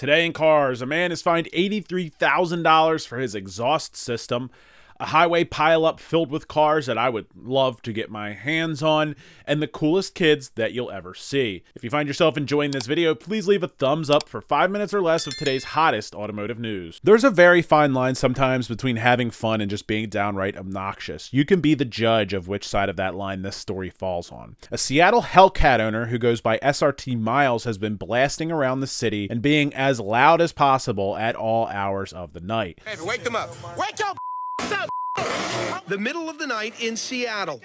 Today in cars, a man is fined $83,000 for his exhaust system, a highway pileup filled with cars that I would love to get my hands on, and the coolest kids that you'll ever see. If you find yourself enjoying this video, please leave a thumbs up for 5 minutes or less of today's hottest automotive news. There's a very fine line sometimes between having fun and just being downright obnoxious. You can be the judge of which side of that line this story falls on. A Seattle Hellcat owner who goes by SRT Miles has been blasting around the city and being as loud as possible at all hours of the night. Hey, wake them up. Wake your up! The middle of the night in Seattle.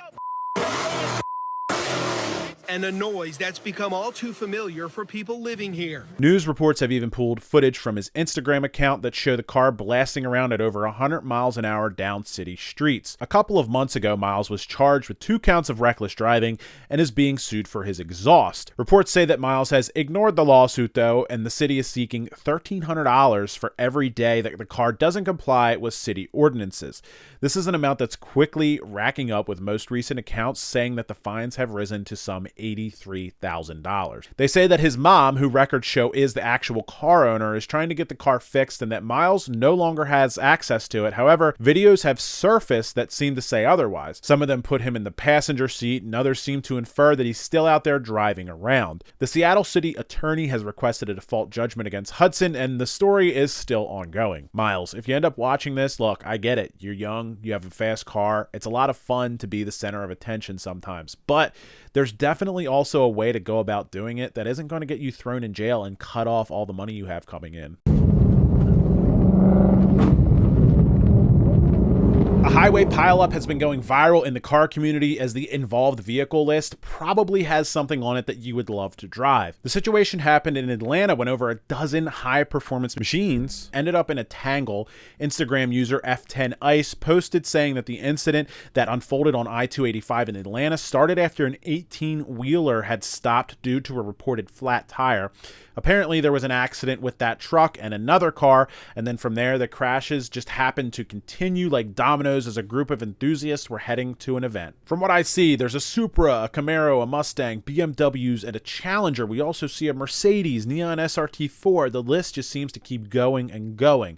And a noise that's become all too familiar for people living here. News reports have even pulled footage from his Instagram account that show the car blasting around at over 100 miles an hour down city streets. A couple of months ago, Miles was charged with 2 counts of reckless driving and is being sued for his exhaust. Reports say that Miles has ignored the lawsuit though, and the city is seeking $1,300 for every day that the car doesn't comply with city ordinances. This is an amount that's quickly racking up, with most recent accounts saying that the fines have risen to some $83,000. They say that his mom, who records show is the actual car owner, is trying to get the car fixed and that Miles no longer has access to it. However, videos have surfaced that seem to say otherwise. Some of them put him in the passenger seat and others seem to infer that he's still out there driving around. The Seattle City Attorney has requested a default judgment against Hudson, and the story is still ongoing. Miles, if you end up watching this, look, I get it. You're young, you have a fast car. It's a lot of fun to be the center of attention sometimes, but there's definitely also a way to go about doing it that isn't going to get you thrown in jail and cut off all the money you have coming in. A highway pileup has been going viral in the car community as the involved vehicle list probably has something on it that you would love to drive. The situation happened in Atlanta when over a dozen high-performance machines ended up in a tangle. Instagram user F10Ice posted saying that the incident that unfolded on I-285 in Atlanta started after an 18-wheeler had stopped due to a reported flat tire. Apparently, there was an accident with that truck and another car, and then from there, the crashes just happened to continue like dominoes as a group of enthusiasts were heading to an event. From what I see, there's a Supra, a Camaro, a Mustang, BMWs, and a Challenger. We also see a Mercedes, Neon SRT4. The list just seems to keep going and going.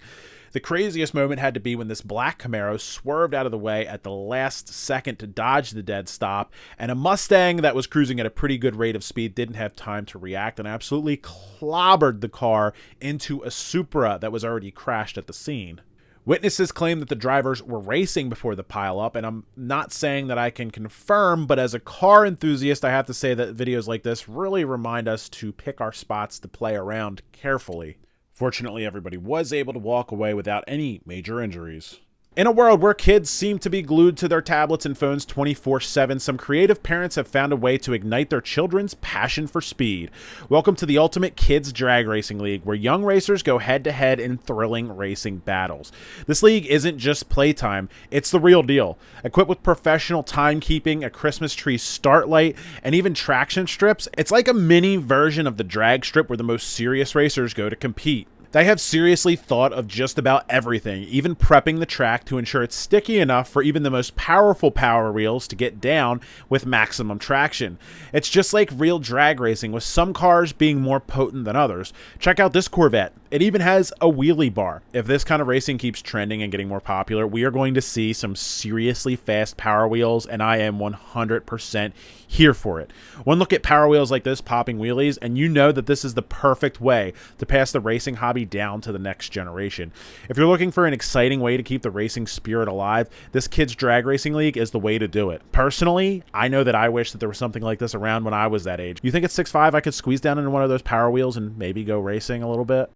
The craziest moment had to be when this black Camaro swerved out of the way at the last second to dodge the dead stop, and a Mustang that was cruising at a pretty good rate of speed didn't have time to react and absolutely clobbered the car into a Supra that was already crashed at the scene. Witnesses claim that the drivers were racing before the pileup, and I'm not saying that I can confirm, but as a car enthusiast, I have to say that videos like this really remind us to pick our spots to play around carefully. Fortunately, everybody was able to walk away without any major injuries. In a world where kids seem to be glued to their tablets and phones 24/7, some creative parents have found a way to ignite their children's passion for speed. Welcome to the Ultimate Kids Drag Racing League, where young racers go head-to-head in thrilling racing battles. This league isn't just playtime, it's the real deal. Equipped with professional timekeeping, a Christmas tree start light, and even traction strips, it's like a mini version of the drag strip where the most serious racers go to compete. They have seriously thought of just about everything, even prepping the track to ensure it's sticky enough for even the most powerful Power Wheels to get down with maximum traction. It's just like real drag racing, with some cars being more potent than others. Check out this Corvette. It even has a wheelie bar. If this kind of racing keeps trending and getting more popular, we are going to see some seriously fast Power Wheels, and I am 100% here for it. One look at Power Wheels like this popping wheelies, and you know that this is the perfect way to pass the racing hobby down to the next generation. If you're looking for an exciting way to keep the racing spirit alive, this Kids Drag Racing League is the way to do it. Personally, I know that I wish that there was something like this around when I was that age. You think at 6'5" I could squeeze down into one of those Power Wheels and maybe go racing a little bit?